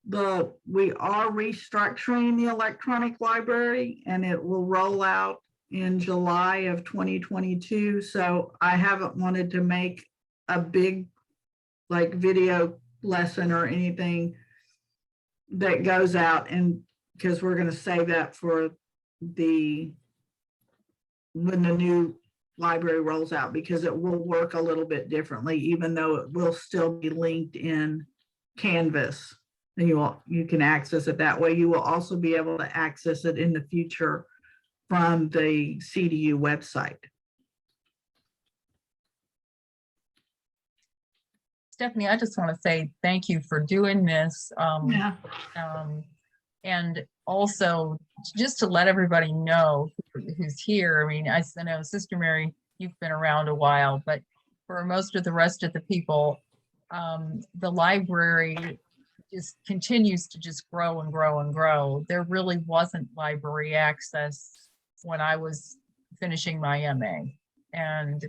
We are restructuring the electronic library, and it will roll out in July of 2022. So I haven't wanted to make a big like video lesson or anything that goes out, and because we're going to save that for when the new library rolls out, because it will work a little bit differently, even though it will still be linked in Canvas, and you can access it that way. You will also be able to access it in the future from the CDU website. Stephanie, I just want to say thank you for doing this. And also just to let everybody know who's here. I mean, I know Sister Mary, you've been around a while, but for most of the rest of the people, the library just continues to just grow and grow and grow. There really wasn't library access when I was finishing my MA. And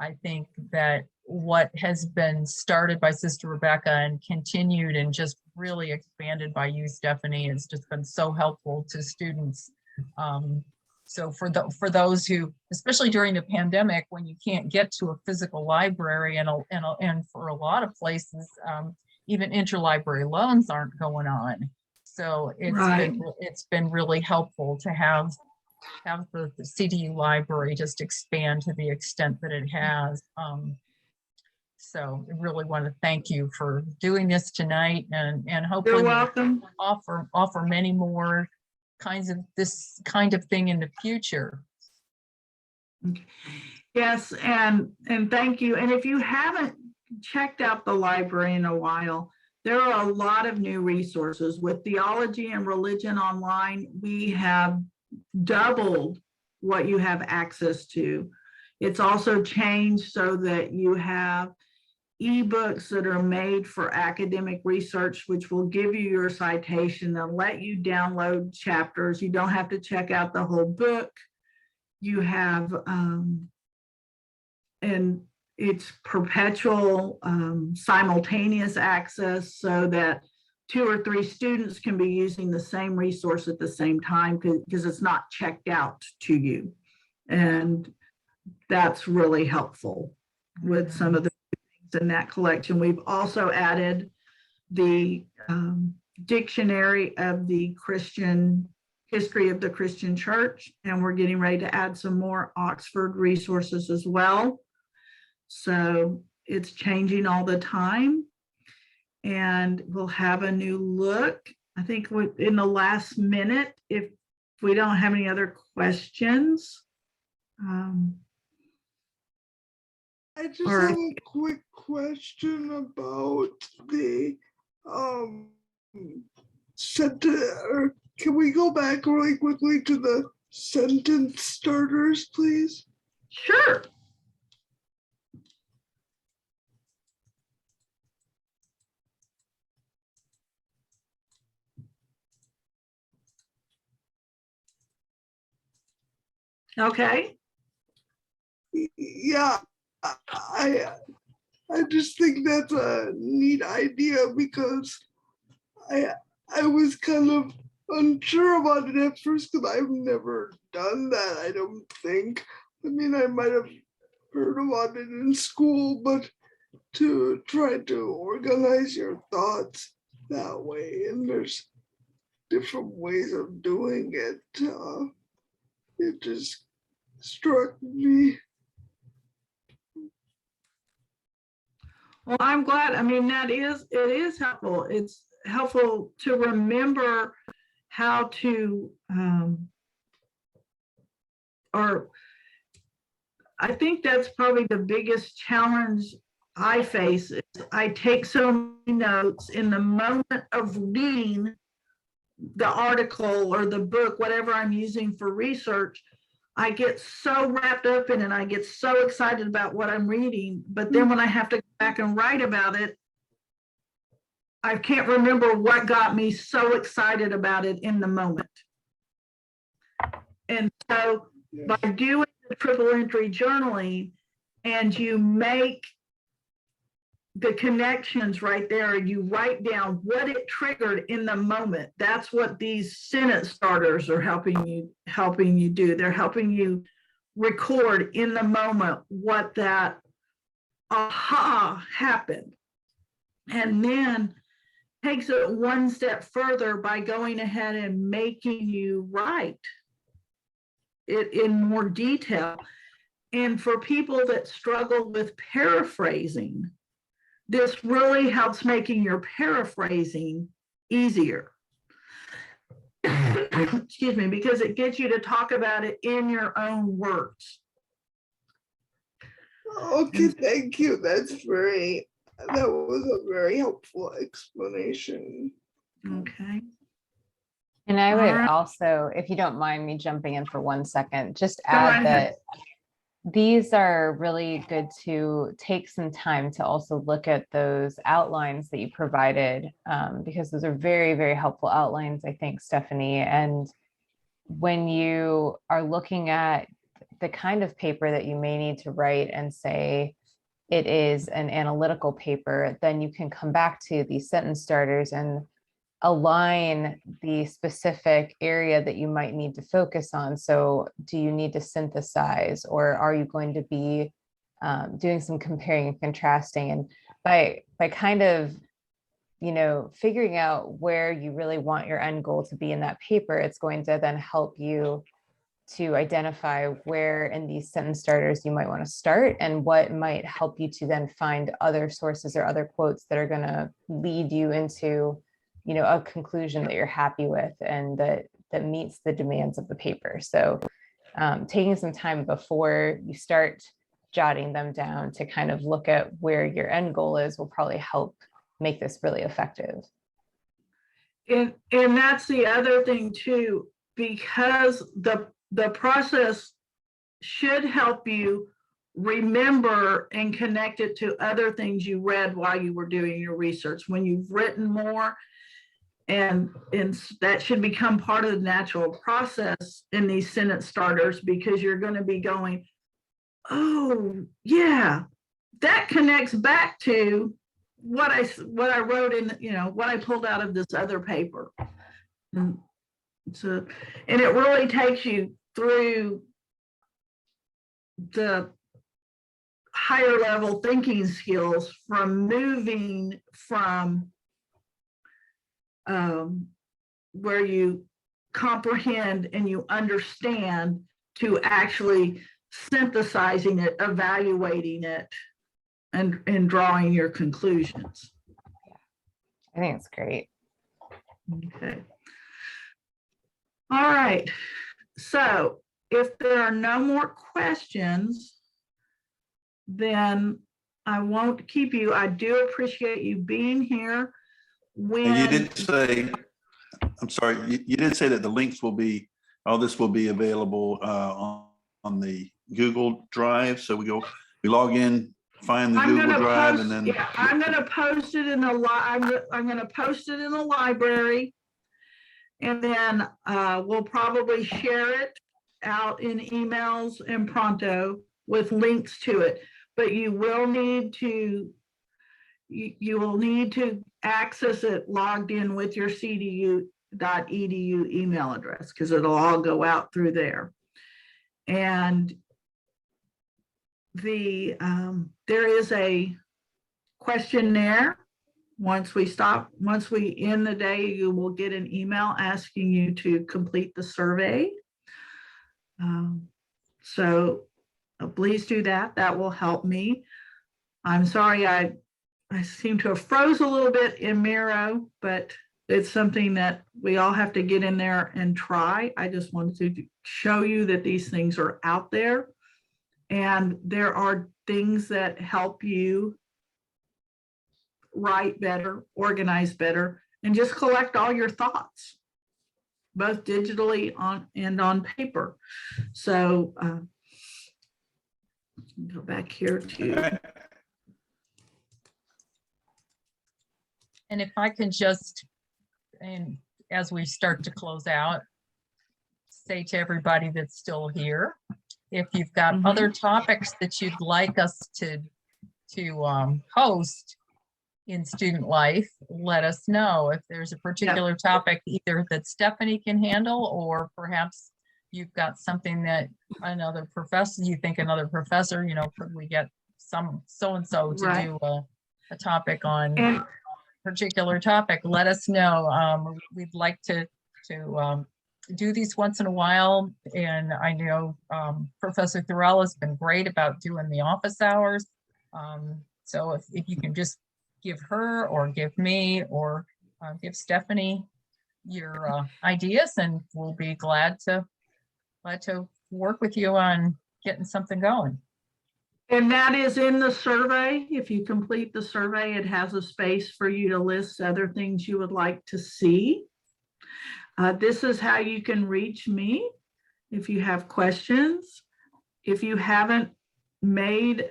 I think that what has been started by Sister Rebecca and continued and just really expanded by you, Stephanie, has just been so helpful to students. So for those who, especially during the pandemic, when you can't get to a physical library, and for a lot of places, even interlibrary loans aren't going on. So it's been really helpful to have the CDU library just expand to the extent that it has. So I really want to thank you for doing this tonight, and hopefully You're welcome. offer many more kinds of this kind of thing in the future. Yes, and thank you. And if you haven't checked out the library in a while, there are a lot of new resources. With Theology and Religion Online, we have doubled what you have access to. It's also changed so that you have ebooks that are made for academic research, which will give you your citation and let you download chapters. You don't have to check out the whole book. You have, and it's perpetual simultaneous access, so that 2 or 3 students can be using the same resource at the same time, because it's not checked out to you. And that's really helpful with some of the things in that collection. We've also added the dictionary of the Christian history of the Christian Church, and we're getting ready to add some more Oxford resources as well. So it's changing all the time, and we'll have a new look, I think, in the last minute, if we don't have any other questions. I just have a quick question about the sentence. Can we go back really quickly to the sentence starters, please? Sure. Okay. Yeah, I just think that's a neat idea, because I was kind of unsure about it at first, because I've never done that, I don't think. I mean, I might have heard about it in school, but to try to organize your thoughts that way. And there's different ways of doing it. It just struck me. Well, I'm glad. I mean, it is helpful. It's helpful to remember how to, or I think that's probably the biggest challenge I face. Is I take so many notes in the moment of reading the article or the book, whatever I'm using for research. I get so wrapped up in it. I get so excited about what I'm reading. But then when I have to go back and write about it, I can't remember what got me so excited about it in the moment. And so by doing the triple entry journaling, and you make the connections right there, you write down what it triggered in the moment. That's what these sentence starters are helping you do. They're helping you record in the moment what that aha happened, and then takes it one step further by going ahead and making you write it in more detail. And for people that struggle with paraphrasing, this really helps making your paraphrasing easier. Excuse me, because it gets you to talk about it in your own words. Okay, thank you. That was a very helpful explanation. Okay. And I would Alright. also, if you don't mind me jumping in for 1 second, just Go right add ahead. that these are really good to take some time to also look at those outlines that you provided, because those are very, very helpful outlines, I think, Stephanie. And when you are looking at the kind of paper that you may need to write and say it is an analytical paper, then you can come back to these sentence starters and align the specific area that you might need to focus on. So do you need to synthesize, or are you going to be doing some comparing and contrasting? And by kind of, figuring out where you really want your end goal to be in that paper, it's going to then help you to identify where in these sentence starters you might want to start, and what might help you to then find other sources or other quotes that are going to lead you into a conclusion that you're happy with and that meets the demands of the paper. So taking some time before you start jotting them down to kind of look at where your end goal is will probably help make this really effective. And that's the other thing too, because the process should help you remember and connect it to other things you read while you were doing your research. When you've written more, and that should become part of the natural process in these sentence starters, because you're going to be going, oh yeah, that connects back to what I wrote in, what I pulled out of this other paper. And it really takes you through the higher level thinking skills, from moving from where you comprehend and you understand to actually synthesizing it, evaluating it, and drawing your conclusions. I think it's great. Okay. All right. So if there are no more questions, then I won't keep you. I do appreciate you being here. And you did say, I'm sorry, you did say that the links will be, all this will be available on the Google Drive. So we log in, find the Google Drive, and then. Yeah, I'm going to post it in the I'm going to post it in the library, and then we'll probably share it out in emails and pronto with links to it. But you will need to access it logged in with your cdu.edu email address, because it'll all go out through there. And there is a questionnaire. Once we end the day, you will get an email asking you to complete the survey. So please do that. That will help me. I'm sorry, I seem to have froze a little bit in Miro, but it's something that we all have to get in there and try. I just wanted to show you that these things are out there, and there are things that help you write better, organize better, and just collect all your thoughts, both digitally and on paper. So go back here to. And if I can just, and as we start to close out, say to everybody that's still here, if you've got other topics that you'd like us to host in student life, let us know. If there's a particular topic either that Stephanie can handle, or perhaps you've got something that another professor, you think another professor, you know, could we get some so-and-so to do a topic on a particular topic, let us know. We'd like to do these once in a while. And I know Professor Thorell has been great about doing the office hours. So if you can just give her or give me or give Stephanie your ideas, and we'll be glad to work with you on getting something going. And that is in the survey. If you complete the survey, it has a space for you to list other things you would like to see. This is how you can reach me if you have questions. If you haven't made,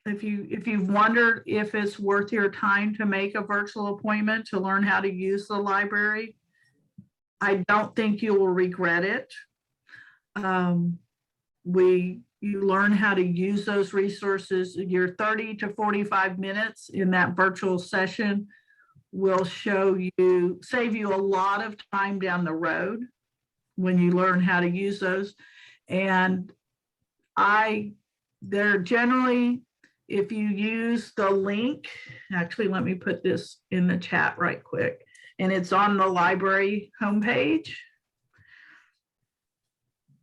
if you've wondered if it's worth your time to make a virtual appointment to learn how to use the library, I don't think you will regret it. You learn how to use those resources. Your 30 to 45 minutes in that virtual session will save you a lot of time down the road when you learn how to use those. And they're generally, if you use the link, actually, let me put this in the chat right quick, and it's on the library homepage.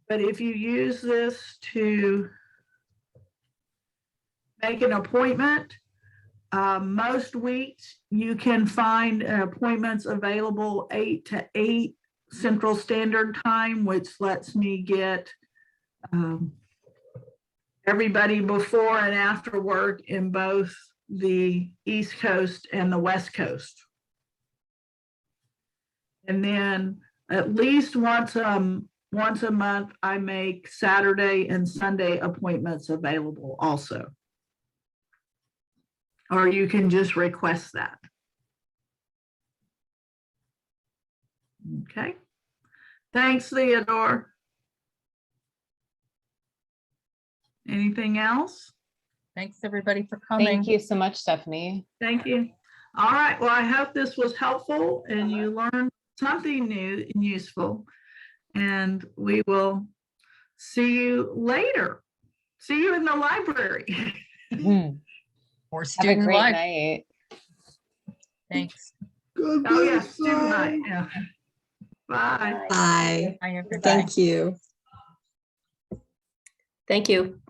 But if you use this to make an appointment, most weeks you can find appointments available 8 to 8 Central Standard Time, which lets me get everybody before and after work in both the East Coast and the West Coast. And then at least once a month, I make Saturday and Sunday appointments available also. Or you can just request that. Okay. Thanks, Theodore. Anything else? Thanks, everybody, for coming. Thank you so much, Stephanie. Thank you. All right. Well, I hope this was helpful and you learned something new and useful. And we will see you later. See you in the library. Or Have a student great life. night. Thanks. God Oh, yeah, bless. student night. Yeah. Bye. Bye. Bye. Bye, everybody. Thank you. Thank you.